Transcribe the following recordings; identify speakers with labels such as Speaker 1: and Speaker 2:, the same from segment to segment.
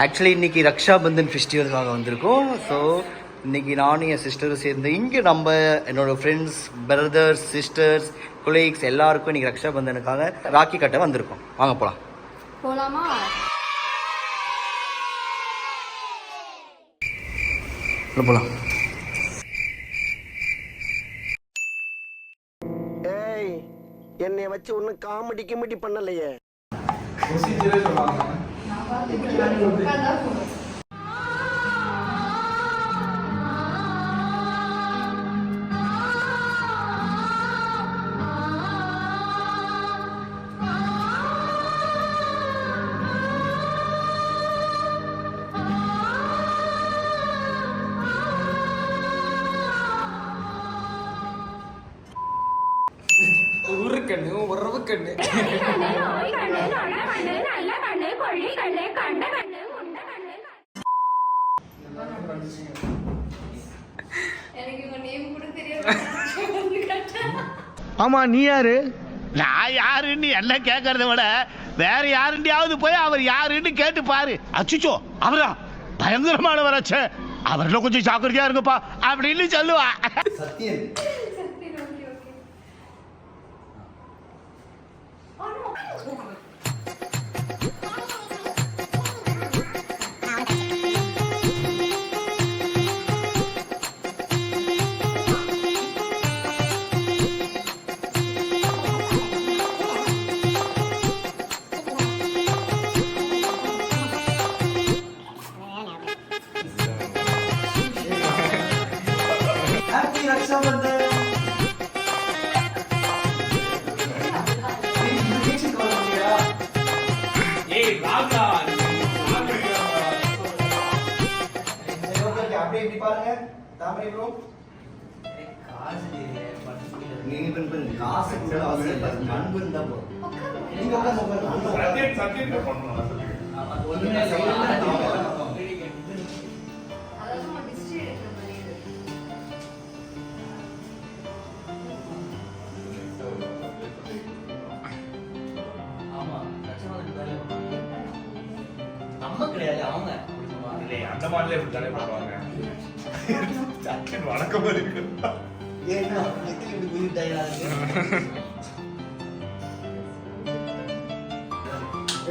Speaker 1: Actually இன்னைக்கு ரக்ஷா பந்தன் ஃபெஸ்டிவலுக்காக வந்திருக்கோம். So இன்னைக்கு நானும் என் சிஸ்டரும் சேர்ந்து இங்கே நம்ம என்னோட ஃப்ரெண்ட்ஸ், பிரதர்ஸ், சிஸ்டர்ஸ், கொலீக்ஸ் எல்லாருக்கும் இன்னைக்கு ரக்ஷா பந்தனுக்காக ராக்கி கட்ட வந்திருக்கோம். வாங்க போகலாம்.
Speaker 2: போலாமா?
Speaker 1: போகலாம்.
Speaker 3: ஏய், என்னை வச்சு ஒன்னும் காமெடி கிமெடி பண்ணலையே.
Speaker 4: உறவு கண்ணு
Speaker 3: ஆமா, நீ யாரு?
Speaker 5: நான் யாருன்னு என்ன கேட்கறத விட வேற யாருண்டியாவது போய் அவர் யாருன்னு கேட்டு பாரு. அச்சுச்சோ, அவரா பயங்கரமான வராச்சே, அவர்ல கொஞ்சம் ஜாக்கிரதையா இருங்கப்பா அப்படின்னு சொல்லுவா.
Speaker 1: சத்தியம். நம்ம கிடையாது, அவங்க அந்த மாதிரில இப்படி தானே பண்ணுவாங்க. வணக்கம் இருக்கு. ஏன்னா இப்படி புரியுதாயா?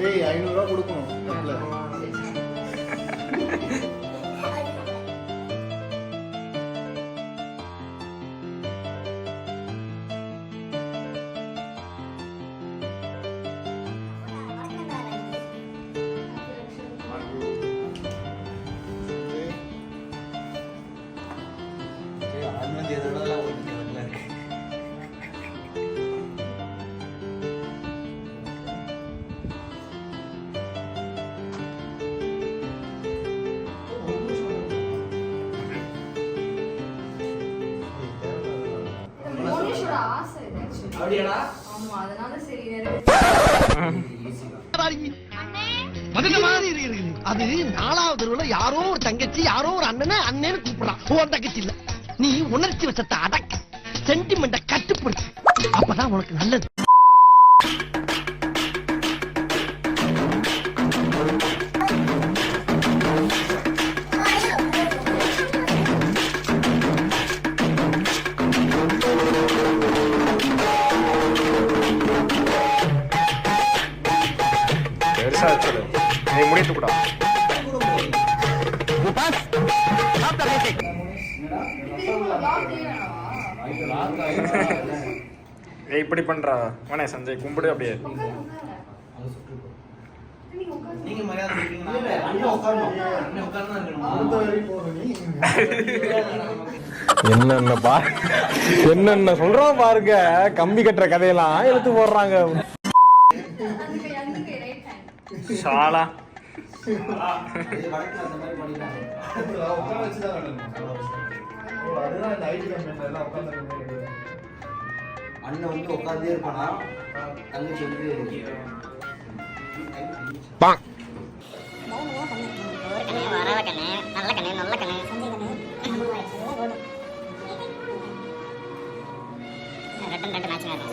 Speaker 1: ஏய், 500 ரூபாய் கொடுக்கணும்.
Speaker 3: அது 4வது தெருவுல யாரோ ஒரு தங்கச்சி யாரோ ஒரு அண்ணன் கூப்பிடுறான். உன் தங்கச்சி இல்ல, நீ உணர்ச்சி வச்சத்தை அடக்க, சென்டிமெண்ட கட்டுப்படுத்து, அப்பதான் உனக்கு நல்லது.
Speaker 4: இப்படி பண்றா வனே சஞ்சய் கும்பிடு அப்படியே.
Speaker 6: என்னென்ன என்னென்ன சொல்றோம் பாருங்க. கம்பி கட்டுற கதையெல்லாம் எடுத்து போடுறாங்க.
Speaker 4: ஷாலா
Speaker 1: அண்ணன் வந்து உட்காந்தே இருப்பானா, தங்கச்சி வந்து
Speaker 7: வராத கண்ணு, நல்ல கண்ணு, நல்ல கண்ணு, ரெண்டு மேட்சிங் ஆகும்.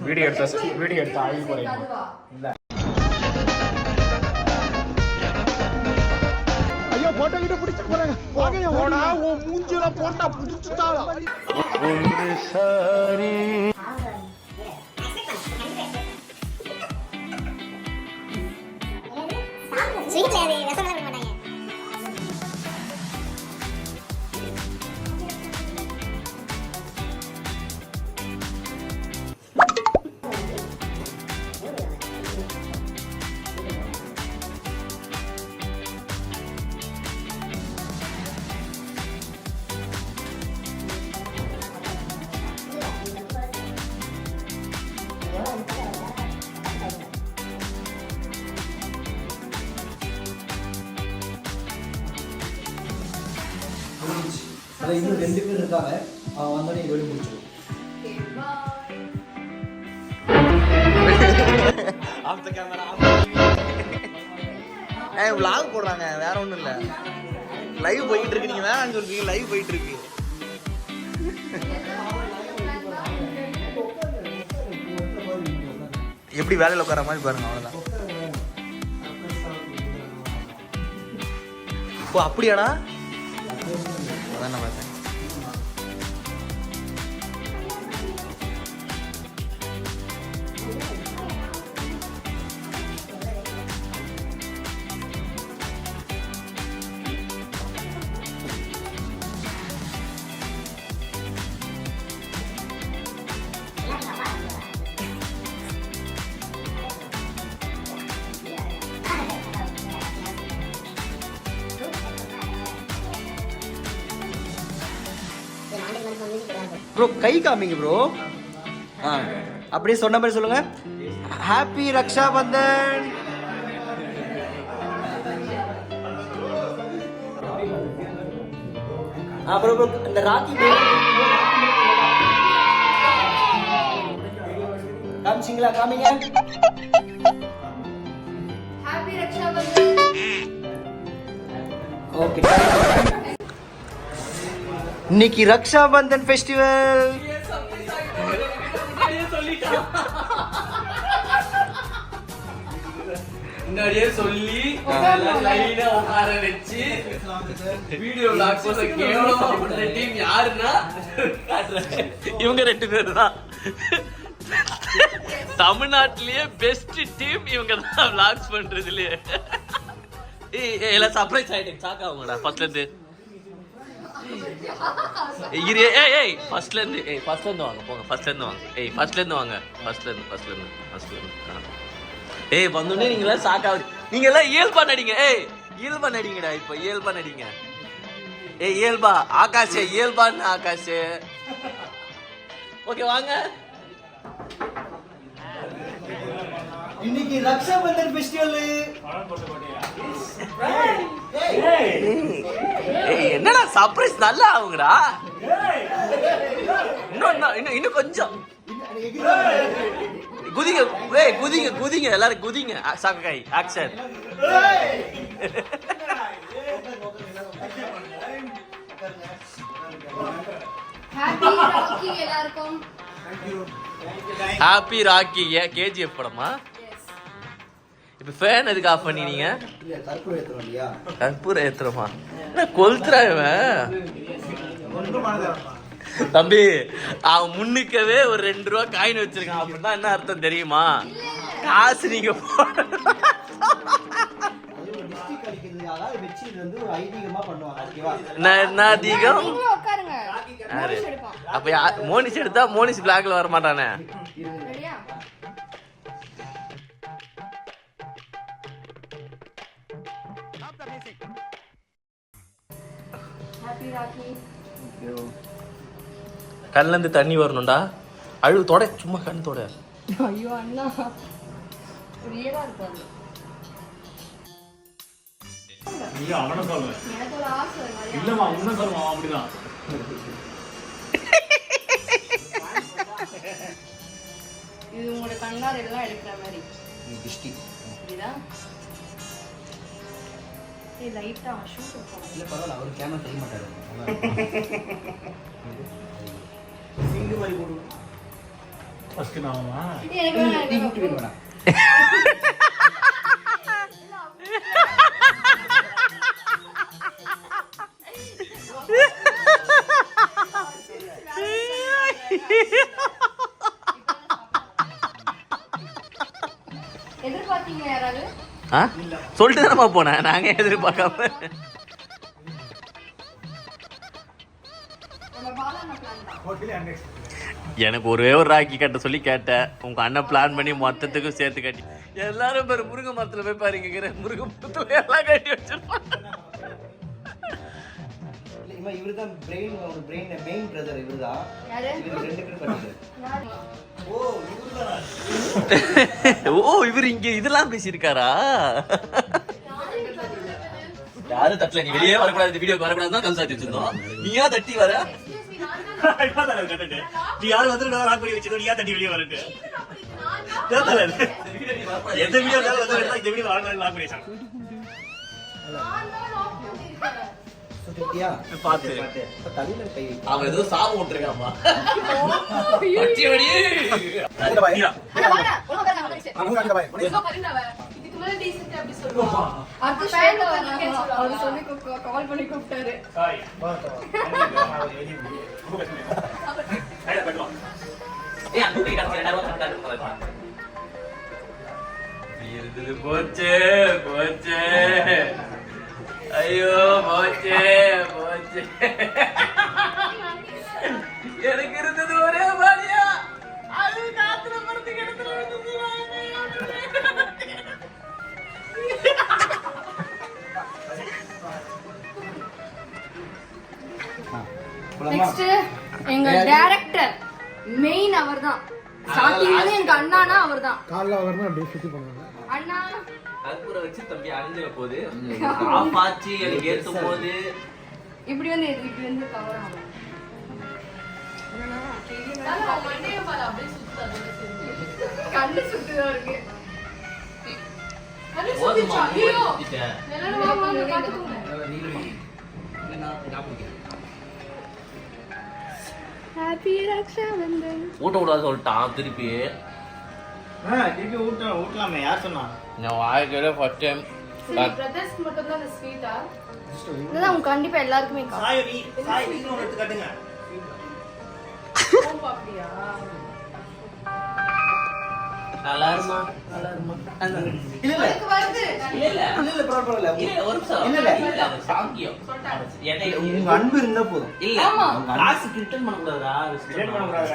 Speaker 4: வீடியோ எடுத்த ஆய்வு குறையும்.
Speaker 3: ஐயோ போட்டோ கிட்ட பிடிச்சு போறாங்க. போடா உன் மூஞ்சில போட்டா புடிச்சுட்டாளா?
Speaker 7: ஸ்வீட்ல அது ரசமலாம் கொடுக்க மாட்டாங்க.
Speaker 1: அதில் இன்னும் 2 பேர் இருக்காங்க. அவன் வந்தோடனே இது வழி முடிச்சிடும். vlog போடுறாங்க, வேற ஒன்றும் இல்லை. லைவ் போயிட்டு இருக்கு. நீங்க வேணாம்னு சொல்றீங்க, லைவ் போயிட்டு இருக்கு. எப்படி வேலையில் உட்கார மாதிரி பாருங்க, அவ்வளோதான். ஓ அப்படியாடா? அதான் நான் பார்த்தேன். ப்ரோ கை காமிங்க ப்ரோ. அப்படியே சொன்ன மாதிரி சொல்லுங்க. Happy Raksha Bandhan. Bro bro இந்த ராக்கி காமிச்சிங்களா? காமிங்க.
Speaker 2: ஹாப்பி ரக்ஷா பந்தன்.
Speaker 1: ஓகே. இன்னைக்கு ரக்ஷா பந்தன் ஃபெஸ்டிவல்.
Speaker 8: முன்னாடியே சொல்லி லைனா உட்கார வச்சு வீடியோ வ்ளாக் போட கேவலமா பண்ற டீம் யாருன்னா இவங்க 2 பேர் தான். தமிழ்நாட்டிலேயே பெஸ்ட் டீம் இவங்க தான் வ்ளாக்ஸ் பண்றதுலயே. எல்லாம் சர்ப்ரைஸ் ஆயிட்டேன். சாக்கா அவங்கடா ஃபர்ஸ்ட்ல இருந்து ஃபர்ஸ்ட்ல இருந்து வாங்க போங்க. ஃபர்ஸ்ட்ல இருந்து வாங்க. ஃபர்ஸ்ட்ல இருந்து வாங்க. ஃபர்ஸ்ட்ல இருந்து வந்தோடனே நீங்களா சாக்காவது. நீங்க எல்லாம் இயல்பா நடிங்க. இயல்பா நடிங்கடா. இப்ப இயல்பா நடிங்க. இயல்பா ஆகாஷ். இயல்பான்னு ஆகாஷ். ஓகே வாங்க.
Speaker 1: இன்னைக்கு ரக்ஷா பந்தன் ஃபெஸ்டிவல்.
Speaker 8: என்னடா சர்ப்ரைஸ் நல்லா ஆகுங்கடா. இன்னும் கொஞ்சம் குதிங்க. குதிங்க எல்லாரும் குதிங்க. சாக்காய் ஆக்ஷன்.
Speaker 2: ஹாப்பி ராக்கி எல்லாருக்கும்.
Speaker 8: ஹாப்பி ராக்கி. கேஜிஎஃப் படமா? இப்ப ஃபேன் எதுக்கு ஆஃப் பண்ணினீங்க? கற்பூரம் ஏத்துறமா? கொளுத்துறா இவன். தம்பி அவன் முன்னுக்கவே ஒரு 2 ரூபா காயின் வச்சிருக்கான். அப்படின்னா என்ன அர்த்தம் தெரியுமா? காசு நீங்க அப்ப மோனிஷ் எடுத்தா மோனிஷ் பிளாக்ல வர மாட்டானே. கண்ணுல இருந்து தண்ணி வரணும்டா. அழுவு தொட. சும்மா கண் தொட.
Speaker 2: ஐயோ அண்ணா ரியலா இருக்காது.
Speaker 4: நீங்க அவன சொல்லுங்க.
Speaker 2: எனக்கு ஒரு ஆசை.
Speaker 4: இல்லமா உன்ன சொல்லுமா அப்படிதான்.
Speaker 2: இது உங்களோட கண்ணார் எல்லாம் எடுக்கிற மாதிரி.
Speaker 1: டிஸ்டி.
Speaker 2: இதுதான் ஏய் லைட்டா ஷூட் வைப்போம்.
Speaker 1: இல்லை பரவாயில்ல, அவர் கேமரா தெரிய மாட்டாரு.
Speaker 2: எனக்கு வேணாம். எதிர்பார்த்தீங்க யாராவது?
Speaker 8: சொல்லிட்டு தானே போனேன், நாங்க எதிர்பார்க்காம.
Speaker 2: நம்ம பாலான பிளான் தான்.
Speaker 8: எனக்கு ஒரே ஒரு ராக்கி கட்ட சொல்லி கேட்டேன், உங்க அண்ணன் பிளான் பண்ணி மொத்தத்துக்கும் சேர்த்து கட்டி எல்லாரும் பேர் முருங்கை மரத்துல போய் பாருங்க, முருங்கை மரத்துல எல்லாம் கட்டி வச்சிருப்பாங்க.
Speaker 1: இல்லை இவர் தான் பிரெயின், ஒரு பிரெயின் மெயின் பிரதர் இவர் தான்.
Speaker 2: யாரு?
Speaker 1: இவர் 2 பேர் பண்ணிட்டாரு.
Speaker 2: யாரு?
Speaker 8: ஓ இவர் இங்க இதெல்லாம் பேசியிருக்காரா? யாரும் தட்டல, நீ வெளியே வரக்கூடாது, இந்த வீடியோக்கு வரக்கூடாது தான் கன்சாட்டி வச்சிருந்தோம். நீ ஏன் தட்டி வர?
Speaker 5: நீ யாரும் வந்து லாக் பண்ணி வச்சிருந்தோம், நீ ஏன் தட்டி வெளியே வரட்டு? எந்த வீடியோ வந்து இந்த வீடியோ லாக் பண்ணி வச்சாங்க.
Speaker 1: சுத்திட்டியா?
Speaker 8: பாத்து
Speaker 1: இப்ப தலையில கை வை.
Speaker 8: அவன் ஏதோ சாபம் விட்டுருக்காமா.
Speaker 2: அண்ணா வாடா. ஒழுங்கா உட்காருங்க, வந்துருச்சு. இதோ கரினாவ. இதுக்கு மேல டீசன்ட் அப்படி சொல்லுவா. அடுத்த ஷேர்ல வராங்க. அவர் சொல்லி கால் பண்ணி கூப்பிட்டாரு.
Speaker 8: போச்சே போச்சே, ஐயோ போச்சே போச்சே. எனக்கு இருந்தது ஒரே மாதிரியா, அது காத்துல படுத்து கிடத்துல
Speaker 2: நெக்ஸ்ட் எங்க டைரக்டர் மெயின் அவர்தான். ஸ்டார்டிங்ல எங்க அண்ணானா அவர்தான்.
Speaker 6: காலைல வரணும் அப்படியே சுத்தி பண்ணுவாங்க.
Speaker 2: அண்ணா
Speaker 8: கற்பூர வச்சு தம்பி அணிஞ்சிட போது, காப்பாச்சி எனக்கு ஏத்தும் போது
Speaker 2: இப்படி வந்து கவர் ஆகும். கண்ணு சுத்துதா இருக்கு. கண்ணு சுத்துச்சா? ஐயோ எல்லாரும் வாங்க பாத்துக்கோங்க. ஹாப்பி ரக்ஷா பந்தன்.
Speaker 8: ஊட்ட விடாத சொல்லிட்டான் திருப்பி.
Speaker 5: திருப்பி ஊட்டலாமே, யார் சொன்னா?
Speaker 8: நான் வாழ்க்கையில ஃபர்ஸ்ட் டைம்
Speaker 2: பிரதர்ஸ் மட்டும் தான் அந்த ஸ்வீட்டா? இதுதான் உங்க கண்டிப்பா எல்லாருக்குமே
Speaker 5: சாய் நீங்க ஒன்று எடுத்து காட்டுங்க.
Speaker 2: அப்படியா?
Speaker 8: நல்லா இருமா, நல்லா இருமா.
Speaker 1: இல்ல இல்ல
Speaker 2: அதுக்கு வருது.
Speaker 8: இல்ல
Speaker 1: இல்ல பரவாயில்ல.
Speaker 8: இல்ல ஒரு நிமிஷம்.
Speaker 1: இல்ல
Speaker 8: சாங்கியம். என்னை
Speaker 1: உங்க அன்பு இருந்தா போதும்.
Speaker 8: இல்ல
Speaker 2: ஆமா.
Speaker 8: காசுக்கு ரிட்டர்ன் பண்ண கூடாதா?
Speaker 5: ரிட்டர்ன் பண்ண கூடாது.